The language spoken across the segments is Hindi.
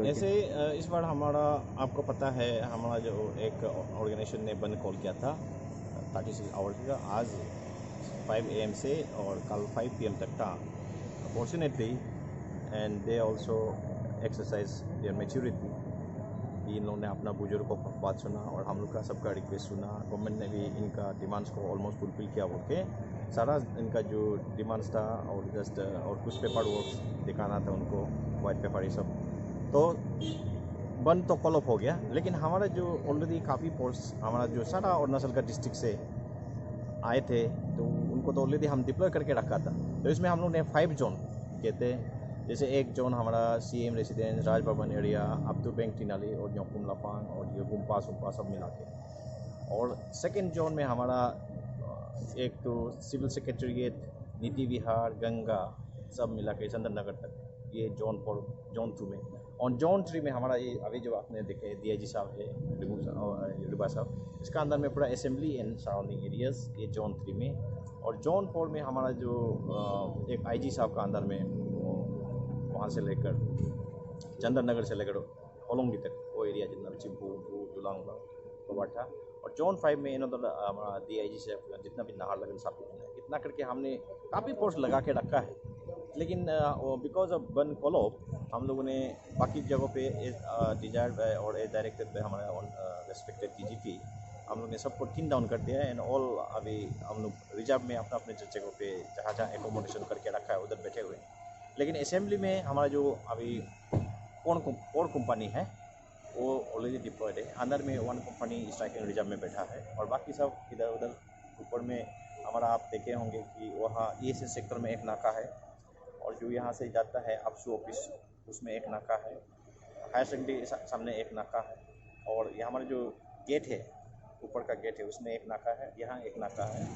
ऐसे इस बार हमारा आपको पता है हमारा जो एक ऑर्गेनाइजेशन ने बंद कॉल किया था 36 आवर्स का आज 5 AM से और कल 5 PM तक था fortunately and they also exercise their maturity. इन लोगों ने अपना बुजुर्गों का बात सुना और हम लोग का सबका रिक्वेस्ट सुना। गवर्नमेंट ने भी इनका डिमांड्स को ऑलमोस्ट फुलफिल किया बोल के सारा इनका जो डिमांड्स था और जस्ट और कुछ पेपर वर्क दिखाना था उनको, वाइट पेपर ये सब, तो बंद तो कॉल ऑफ हो गया। लेकिन हमारा जो ऑलरेडी काफ़ी फोर्स हमारा जो सारा अरुणाचल का डिस्ट्रिक्ट से आए थे तो उनको तो ऑलरेडी हम डिप्लॉय करके रखा था। तो इसमें हम लोग ने 5 जोन कहते हैं, जैसे एक जोन हमारा CM residence, Raj Bhavan area, up to bank टिनाली और न्योकुम लापांग और ये गुम्पा सुम्पा सब मिला के। और सेकेंड जोन में हमारा एक तो सिविल सेक्रेटरीट, नीति विहार, गंगा सब मिला के चंदन नगर तक, ये जोन 4 जोन 2 में। और जोन 3 में हमारा ये अभी जो आपने देखे DIG साहब है रिबा साहब, इसका अंदर में पूरा असेंबली एंड सराउंडिंग एरियाज ये जोन 3 में। और जोन 4 में हमारा जो एक IG साहब का अंदर में वहाँ से लेकर चंदन नगर से लेकर होलोंगी तक वो एरिया जितना चिंपू जुलांग कोबाठा। और जोन 5 में इन्होंने हमारा DIG से जितना भी नाहर लगन साहब इतना करके हमने काफ़ी फोर्स लगा के रखा है। लेकिन बिकॉज ऑफ बन कॉल ऑफ हम लोगों ने बाकी जगहों पे डिजायर्ड और एज डायरेक्टेड पे हमारा रेस्पेक्टेड DGP हम लोग ने सबको टिन डाउन कर दिया है। एंड ऑल अभी हम लोग रिजर्व में अपना अपने जगहों पे जहाँ जहाँ एकोमोडेशन करके रखा है उधर बैठे हुए। लेकिन असेंबली में हमारा जो अभी कोर कंपनी है वो ऑलरेडी डिप्लॉयड है। अंदर में 1 कंपनी स्ट्राइकिंग रिजर्व में बैठा है और बाकी सब इधर उधर ऊपर में हमारा आप देखे होंगे कि वहाँ ESS सेक्टर में एक नाका है और जो यहाँ से जाता है अपसू ऑफिस उसमें एक नाका है, हायर सेकेंडरी सामने एक नाका है और यहाँ हमारा जो गेट है ऊपर का गेट है उसमें एक नाका है, यहाँ एक नाका है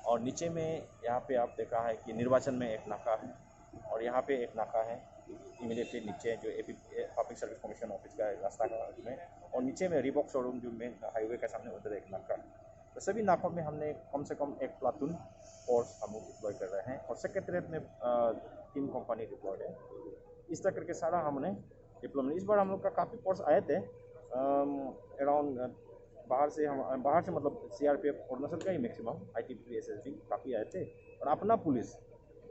और नीचे में यहाँ पे आप देखा है कि निर्वाचन में एक नाका है और यहाँ पे एक नाका है इमीडिएटली नीचे जो पब्लिक सर्विस कमीशन ऑफिस का रास्ता का में। और नीचे में रिबॉक शोरूम जो मेन हाईवे के सामने उधर एक नाका है। तो सभी नाकों में हमने कम से कम एक प्लाटून फोर्स हम लोग डिप्लॉय कर रहे हैं और सेक्रेटरीट में 3 कंपनी डिप्लॉयड है। इस तरह करके सारा हमने डिप्लॉयमेंट इस बार हम लोग का काफ़ी फोर्स आए थे अराउंड बाहर से मतलब CRPF अरुणाचल का ही मैक्सिमम, ITBP SSB काफ़ी आए थे और अपना पुलिस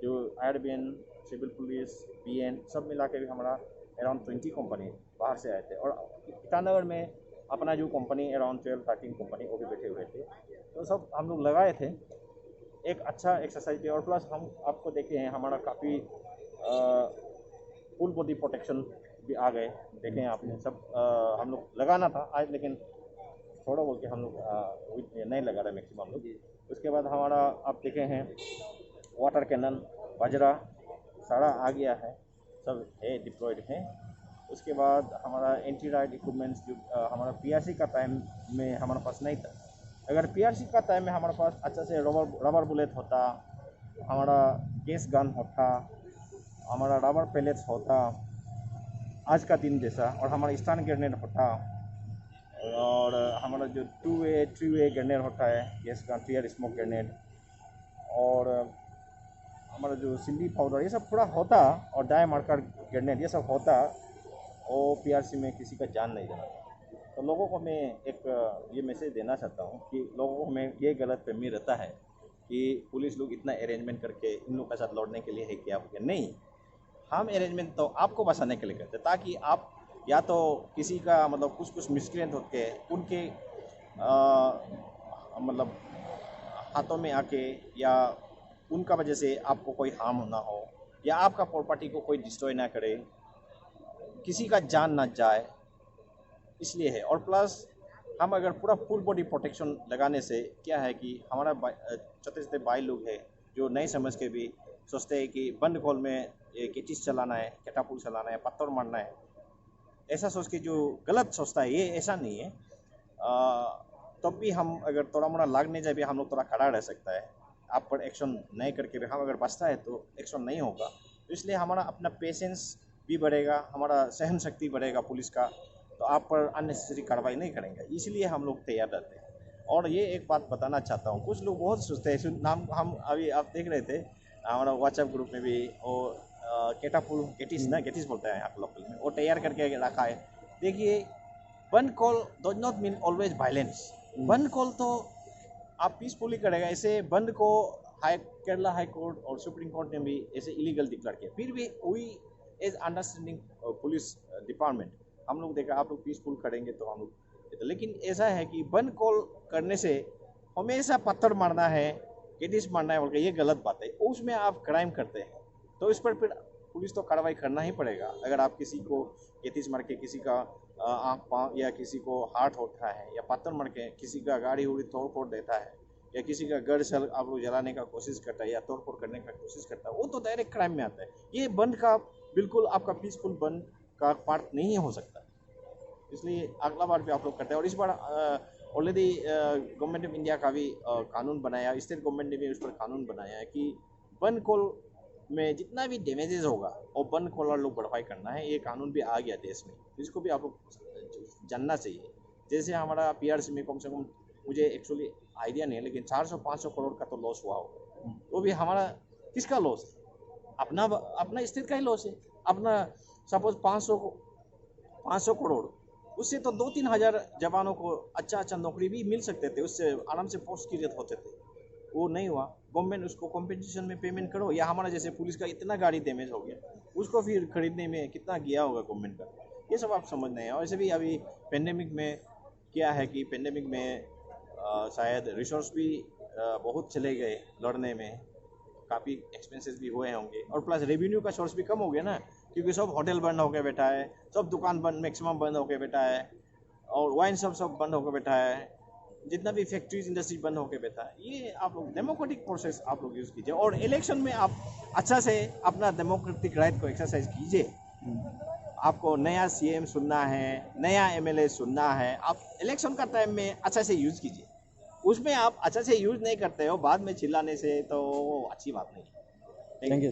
जो IRBN, सिविल पुलिस, BN सब मिला के भी हमारा अराउंड 20 कंपनी बाहर से आए थे। और ईटानगर में अपना जो कंपनी अराउंड 12-13 कंपनी वो भी बैठे हुए थे। तो सब हम लोग लगाए थे, एक अच्छा एक्सरसाइज और प्लस हम आपको देखे हैं हमारा काफ़ी फुल बॉडी प्रोटेक्शन भी आ गए, देखें आपने सब हम लोग लगाना था आज लेकिन थोड़ा बोल के हम लोग नहीं लगा रहे मैक्सिमम लोग। उसके बाद हमारा आप देखे हैं वाटर कैनन, बजरा सारा आ गया है, सब है डिप्लॉयड है। उसके बाद हमारा एंटी राइड इक्विपमेंट्स जो हमारा PRC का टाइम में हमारे पास नहीं था। अगर PRC का टाइम में हमारे पास अच्छा से रबर बुलेट होता, हमारा गैस गन होता, हमारा रबर पैलेट्स होता आज का दिन जैसा, और हमारा स्टन ग्रेनेड होता और हमारा जो 2-वे 3-वे ग्रेनेड होता है gas gun, tear smoke grenade और हमारा जो सिल्ली पाउडर ये सब पूरा होता और डाई मार्कर ग्रेनेड ये सब होता, और PRC में किसी का जान नहीं जाना। तो लोगों को मैं एक ये मैसेज देना चाहता हूँ कि लोगों को में ये गलत फहमी रहता है कि पुलिस लोग इतना अरेंजमेंट करके इन लोग के साथ लौटने के लिए है क्या नहीं। हम अरेंजमेंट तो आपको बचाने के लिए करते ताकि आप या तो किसी का मतलब कुछ मिसक्रिएंट होके उनके मतलब हाथों में आके या उनका वजह से आपको कोई हार्म ना हो या आपका प्रॉपर्टी को कोई डिस्ट्रॉय ना करे, किसी का जान ना जाए, इसलिए है। और प्लस हम अगर पूरा फुल बॉडी प्रोटेक्शन लगाने से क्या है कि हमारा छोटे छोटे भाई लोग हैं जो नहीं समझ के भी सोचते हैं कि बंद कॉल में ये चीज़ चलाना है, कैटापुल चलाना है, पत्थर मारना है, ऐसा सोच के जो गलत सोचता है ये ऐसा नहीं है। तब भी हम अगर थोड़ा मोड़ा लागने जाए भी हम लोग थोड़ा खड़ा रह सकता है, आप पर एक्शन नहीं करके भी हम अगर बचता है तो एक्शन नहीं होगा। तो इसलिए हमारा अपना पेशेंस भी बढ़ेगा, हमारा सहन शक्ति बढ़ेगा पुलिस का, तो आप पर अननेसेसरी कार्रवाई नहीं करेंगे, इसलिए हम लोग तैयार रहते हैं। और ये एक बात बताना चाहता हूँ, कुछ लोग बहुत सोचते हैं नाम हम अभी आप देख रहे थे हमारा व्हाट्सएप ग्रुप में भी और केटापुल गेटिस बोलते हैं यहाँ लोकल में, वो तैयार करके रखा है। देखिए, bandh call does not mean always violence. Bandh call तो आप पीसफुली करेगा, ऐसे बंद को केरला हाई कोर्ट और सुप्रीम कोर्ट ने भी ऐसे इलीगल डिक्लेयर किया, फिर भी we as understanding police department हम लोग देखा आप लोग पीसफुल करेंगे तो हम लोग, लेकिन ऐसा है कि बंद कॉल करने से हमेशा पत्थर मारना है, गेटिस मारना है बोल के, ये गलत बात है। उसमें आप क्राइम करते हैं तो इस पर फिर पुलिस तो कार्रवाई करना ही पड़ेगा। अगर आप किसी को गेटिस मार के किसी का आँख पाँव या किसी को हार्ट होता है, या पत्थर मार के किसी का गाड़ी उड़ी तोड़ फोड़ देता है, या किसी का घर से आप लोग जलाने का कोशिश करता है या तोड़ फोड़ करने का कोशिश करता है, वो तो डायरेक्ट क्राइम में आता है। ये बंद का बिल्कुल आपका पीसफुल बंद का पार्ट नहीं हो सकता, इसलिए अगला बार भी आप लोग करते हैं। और इस बार ऑलरेडी गवर्नमेंट ऑफ इंडिया का भी कानून बनाया, स्टेट गवर्नमेंट ने भी उस पर कानून बनाया है कि बंद कॉल में जितना भी डैमेजेस होगा वो बंद कॉलर लोग भरपाई करना है। ये कानून भी आ गया देश में, इसको भी आप लोग जानना चाहिए। जैसे हमारा पीआरसी में कम से कम, मुझे एक्चुअली आइडिया नहीं है, लेकिन 400-500 करोड़ का तो लॉस हुआ होगा। वो भी हमारा किसका लॉस है? अपना स्टेट का ही लॉस है। अपना सपोज 500 करोड़, उससे तो 2-3 हज़ार जवानों को अच्छा नौकरी भी मिल सकते थे, उससे आराम से पोस्ट क्रिएट होते थे। वो नहीं हुआ। गवर्नमेंट उसको कॉम्पेंसेशन में पेमेंट करो, या हमारा जैसे पुलिस का इतना गाड़ी डैमेज हो गया, उसको फिर खरीदने में कितना गया होगा गवर्नमेंट का, ये सब आप समझ नहीं है। और ऐसे भी अभी पेंडेमिक में क्या है कि पेंडेमिक में शायद रिसोर्स भी बहुत चले गए लड़ने में, काफ़ी एक्सपेंसेस भी हुए होंगे, और प्लस रेवेन्यू का सोर्स भी कम हो गया ना, क्योंकि सब होटल बंद होकर बैठा है, सब दुकान बंद मैक्सिमम बंद होकर बैठा है, और वाइन सब बंद होकर बैठा है, जितना भी फैक्ट्रीज इंडस्ट्री बंद होकर बैठा है। ये आप लोग डेमोक्रेटिक प्रोसेस आप लोग यूज़ कीजिए, और इलेक्शन में आप अच्छा से अपना डेमोक्रेटिक राइट को एक्सरसाइज कीजिए। आपको नया सीएम सुनना है, नया एमएलए सुनना है, आप इलेक्शन का टाइम में अच्छा से यूज़ कीजिए। उसमें आप अच्छा से यूज़ नहीं करते हो बाद में चिल्लाने से, तो अच्छी बात नहीं है। Thank you.